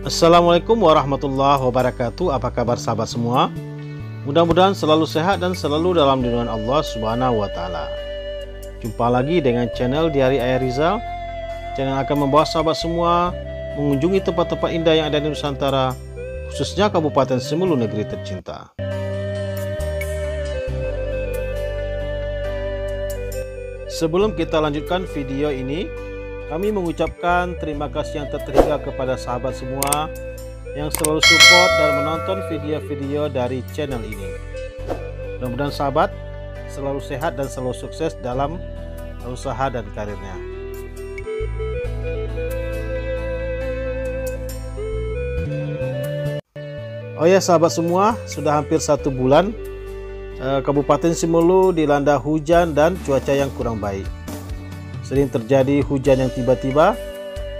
Assalamualaikum warahmatullahi wabarakatuh. Apa kabar sahabat semua? Mudah-mudahan selalu sehat dan selalu dalam lindungan Allah Subhanahu wa Ta'ala. Jumpa lagi dengan channel Diari Ayah Rizal, channel yang akan membawa sahabat semua mengunjungi tempat-tempat indah yang ada di Nusantara, khususnya Kabupaten Simelu, negeri tercinta. Sebelum kita lanjutkan video ini, kami mengucapkan terima kasih yang terhingga kepada sahabat semua yang selalu support dan menonton video-video dari channel ini. Mudah-mudahan sahabat selalu sehat dan selalu sukses dalam usaha dan karirnya. Oh ya sahabat semua, sudah hampir 1 bulan Kabupaten Simelu dilanda hujan dan cuaca yang kurang baik. Sering terjadi hujan yang tiba-tiba,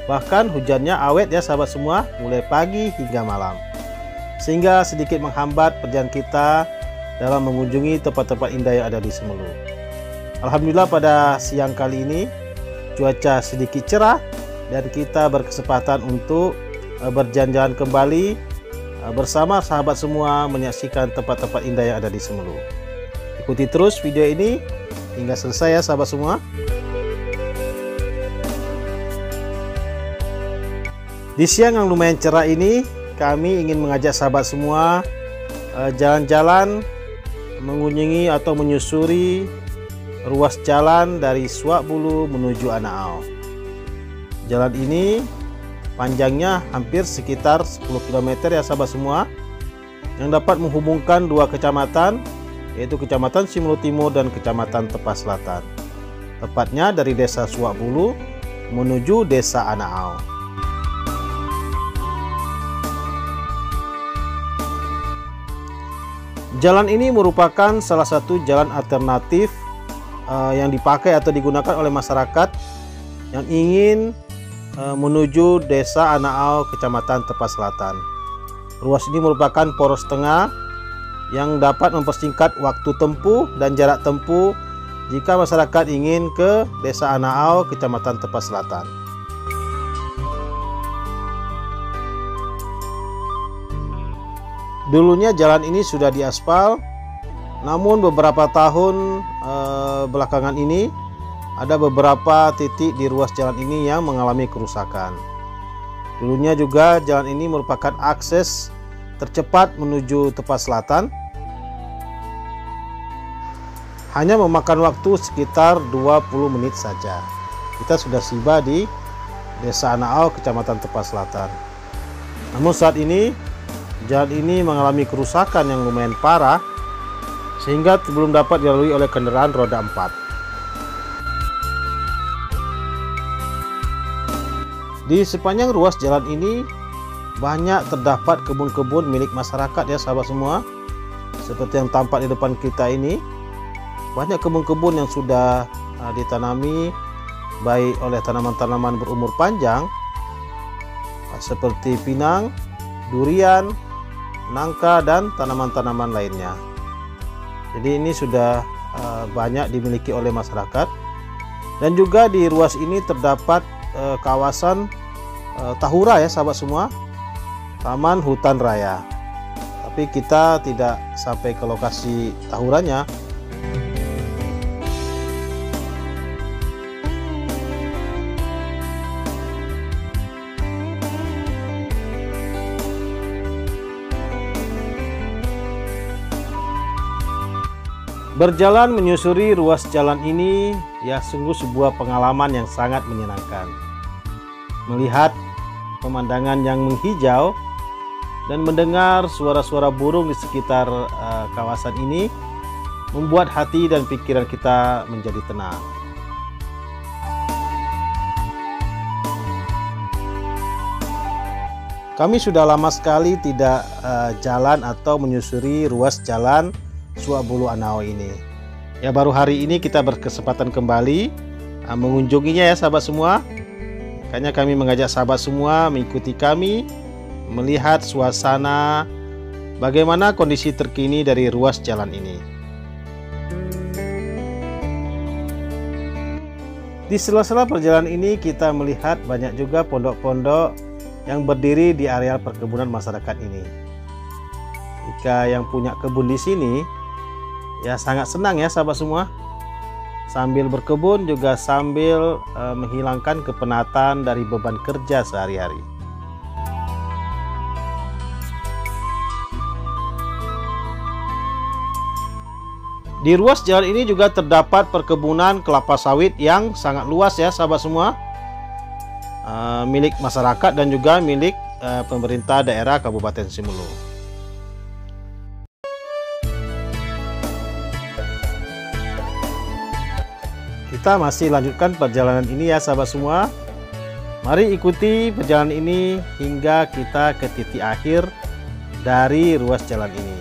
bahkan hujannya awet ya sahabat semua, mulai pagi hingga malam, sehingga sedikit menghambat perjalanan kita dalam mengunjungi tempat-tempat indah yang ada di Simelu. Alhamdulillah pada siang kali ini cuaca sedikit cerah dan kita berkesempatan untuk berjalan-jalan kembali bersama sahabat semua menyaksikan tempat-tempat indah yang ada di Simelu. Ikuti terus video ini hingga selesai ya sahabat semua. Di siang yang lumayan cerah ini, kami ingin mengajak sahabat semua jalan-jalan mengunjungi atau menyusuri ruas jalan dari Suwakbulu menuju Anaau. Jalan ini panjangnya hampir sekitar 10 km ya sahabat semua, yang dapat menghubungkan 2 kecamatan, yaitu Kecamatan Simelu Timur dan Kecamatan Tepas Selatan. Tepatnya dari Desa Suwakbulu menuju Desa Anaau. Jalan ini merupakan salah satu jalan alternatif yang dipakai atau digunakan oleh masyarakat yang ingin menuju Desa Anaau, Kecamatan Tepas Selatan. Ruas ini merupakan poros tengah yang dapat mempersingkat waktu tempuh dan jarak tempuh jika masyarakat ingin ke Desa Anaau, Kecamatan Tepas Selatan. Dulunya jalan ini sudah diaspal, namun beberapa tahun belakangan ini ada beberapa titik di ruas jalan ini yang mengalami kerusakan. Dulunya juga jalan ini merupakan akses tercepat menuju Tepas Selatan. Hanya memakan waktu sekitar 20 menit saja. Kita sudah tiba di Desa Anaau, Kecamatan Tepas Selatan. Namun saat ini jalan ini mengalami kerusakan yang lumayan parah, sehingga belum dapat dilalui oleh kendaraan roda 4. Di sepanjang ruas jalan ini banyak terdapat kebun-kebun milik masyarakat ya sahabat semua. Seperti yang tampak di depan kita ini, banyak kebun-kebun yang sudah ditanami baik oleh tanaman-tanaman berumur panjang seperti pinang, durian, nangka, dan tanaman-tanaman lainnya. Jadi ini sudah banyak dimiliki oleh masyarakat. Dan juga di ruas ini terdapat kawasan Tahura ya sahabat semua, Taman Hutan Raya. Tapi kita tidak sampai ke lokasi Tahuranya. Berjalan menyusuri ruas jalan ini ya sungguh sebuah pengalaman yang sangat menyenangkan. Melihat pemandangan yang menghijau dan mendengar suara-suara burung di sekitar kawasan ini membuat hati dan pikiran kita menjadi tenang. Kami sudah lama sekali tidak jalan atau menyusuri ruas jalan Suwakbulu Anaau ini. Ya baru hari ini kita berkesempatan kembali mengunjunginya ya sahabat semua. Makanya kami mengajak sahabat semua mengikuti kami melihat suasana bagaimana kondisi terkini dari ruas jalan ini. Di sela-sela perjalanan ini kita melihat banyak juga pondok-pondok yang berdiri di areal perkebunan masyarakat ini. Jika yang punya kebun di sini, ya sangat senang ya sahabat semua. Sambil berkebun juga sambil menghilangkan kepenatan dari beban kerja sehari-hari. Di ruas jalan ini juga terdapat perkebunan kelapa sawit yang sangat luas ya sahabat semua, milik masyarakat dan juga milik pemerintah daerah Kabupaten Simelu. Kita masih lanjutkan perjalanan ini ya sahabat semua. Mari ikuti perjalanan ini hingga kita ke titik akhir dari ruas jalan ini.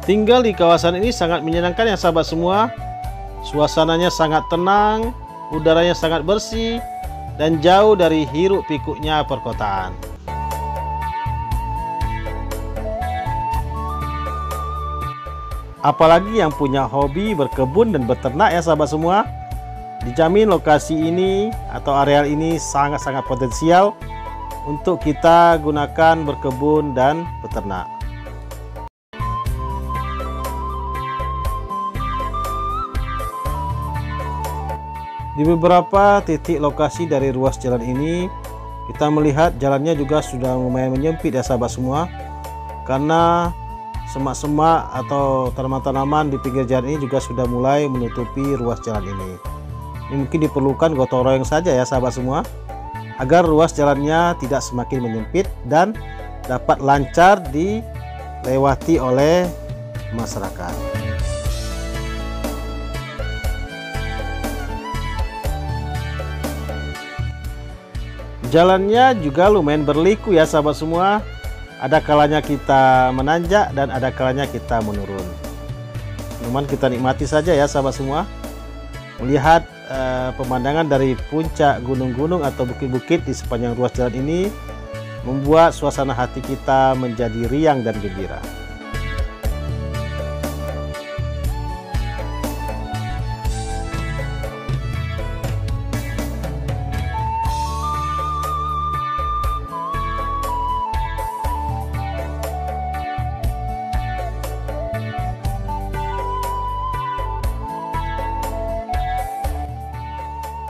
Tinggal di kawasan ini sangat menyenangkan ya sahabat semua. Suasananya sangat tenang, udaranya sangat bersih, dan jauh dari hiruk pikuknya perkotaan. Apalagi yang punya hobi berkebun dan beternak ya sahabat semua, dijamin lokasi ini atau areal ini sangat-sangat potensial untuk kita gunakan berkebun dan beternak. Di beberapa titik lokasi dari ruas jalan ini, kita melihat jalannya juga sudah lumayan menyempit ya sahabat semua, karena semak-semak atau tanaman-tanaman di pinggir jalan ini juga sudah mulai menutupi ruas jalan ini. Ini mungkin diperlukan gotong royong saja ya sahabat semua, agar ruas jalannya tidak semakin menyempit dan dapat lancar dilewati oleh masyarakat. Jalannya juga lumayan berliku ya sahabat semua. Ada kalanya kita menanjak dan ada kalanya kita menurun. Cuman kita nikmati saja ya sahabat semua. Melihat pemandangan dari puncak gunung-gunung atau bukit-bukit di sepanjang ruas jalan ini membuat suasana hati kita menjadi riang dan gembira.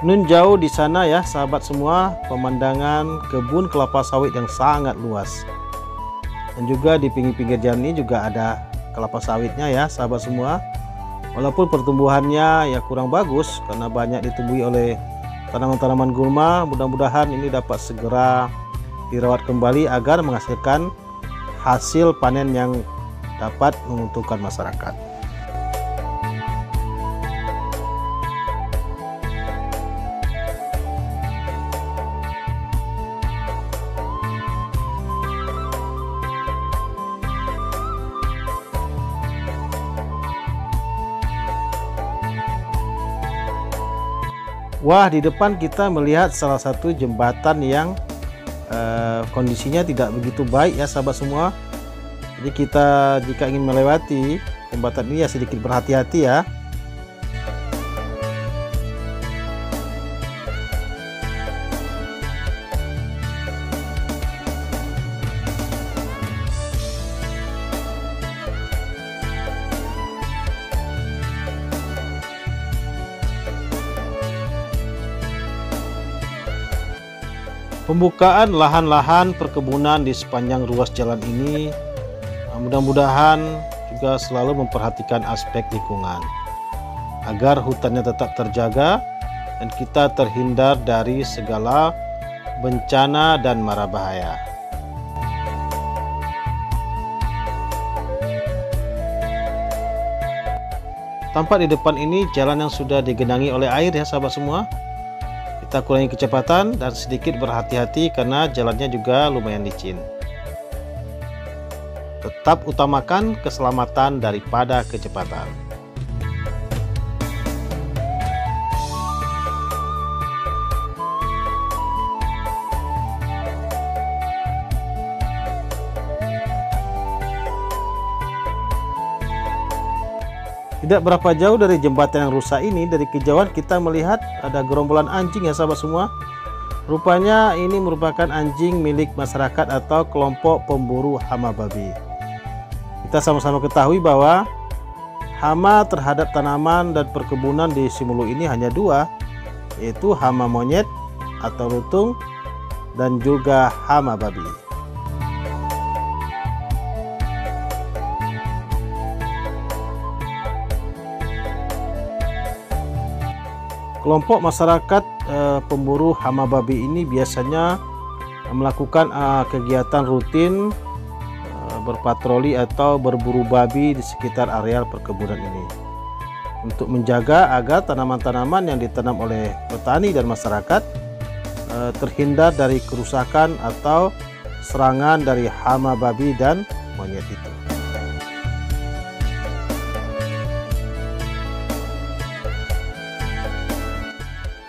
Nun jauh di sana ya sahabat semua, pemandangan kebun kelapa sawit yang sangat luas. Dan juga di pinggir-pinggir jalan ini juga ada kelapa sawitnya ya sahabat semua. Walaupun pertumbuhannya ya kurang bagus karena banyak ditumbuhi oleh tanaman-tanaman gulma, mudah-mudahan ini dapat segera dirawat kembali agar menghasilkan hasil panen yang dapat menguntungkan masyarakat. Wah, di depan kita melihat salah satu jembatan yang kondisinya tidak begitu baik ya sahabat semua. Jadi kita jika ingin melewati jembatan ini ya sedikit berhati-hati ya. Pembukaan lahan-lahan perkebunan di sepanjang ruas jalan ini mudah-mudahan juga selalu memperhatikan aspek lingkungan agar hutannya tetap terjaga dan kita terhindar dari segala bencana dan mara bahaya. Tampak di depan ini jalan yang sudah digenangi oleh air ya sahabat semua. Kita kurangi kecepatan dan sedikit berhati-hati karena jalannya juga lumayan licin. Tetap utamakan keselamatan daripada kecepatan. Tidak berapa jauh dari jembatan yang rusak ini, dari kejauhan kita melihat ada gerombolan anjing ya sahabat semua. Rupanya ini merupakan anjing milik masyarakat atau kelompok pemburu hama babi. Kita sama-sama ketahui bahwa hama terhadap tanaman dan perkebunan di Simelu ini hanya dua, yaitu hama monyet atau lutung dan juga hama babi. Kelompok masyarakat pemburu hama babi ini biasanya melakukan kegiatan rutin berpatroli atau berburu babi di sekitar areal perkebunan ini untuk menjaga agar tanaman-tanaman yang ditanam oleh petani dan masyarakat terhindar dari kerusakan atau serangan dari hama babi dan monyet itu.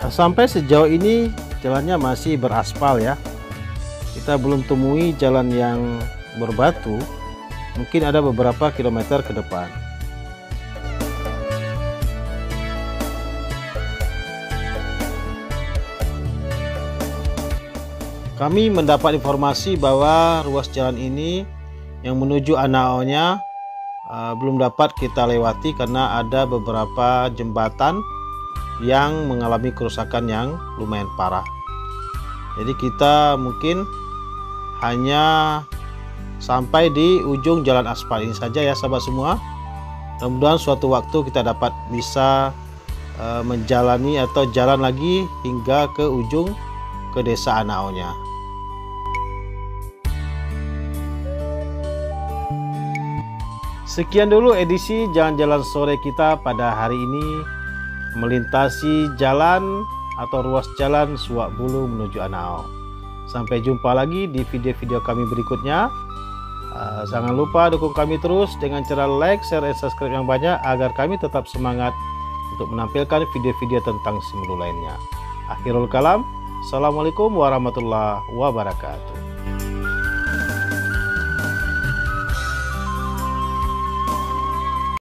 Sampai sejauh ini jalannya masih beraspal ya. Kita belum temui jalan yang berbatu. Mungkin ada beberapa kilometer ke depan. Kami mendapat informasi bahwa ruas jalan ini yang menuju Anaonya belum dapat kita lewati karena ada beberapa jembatan yang mengalami kerusakan yang lumayan parah. Jadi kita mungkin hanya sampai di ujung jalan aspal ini saja ya sahabat semua. Mudah-mudahan suatu waktu kita dapat bisa menjalani atau jalan lagi hingga ke ujung ke desa Anaonya. Sekian dulu edisi jalan-jalan sore kita pada hari ini, melintasi jalan atau ruas jalan Suak Bulu menuju Anao. Sampai jumpa lagi di video-video kami berikutnya. Jangan lupa dukung kami terus dengan cara like, share, dan subscribe yang banyak agar kami tetap semangat untuk menampilkan video-video tentang Simelu lainnya. Akhirul kalam, assalamualaikum warahmatullahi wabarakatuh.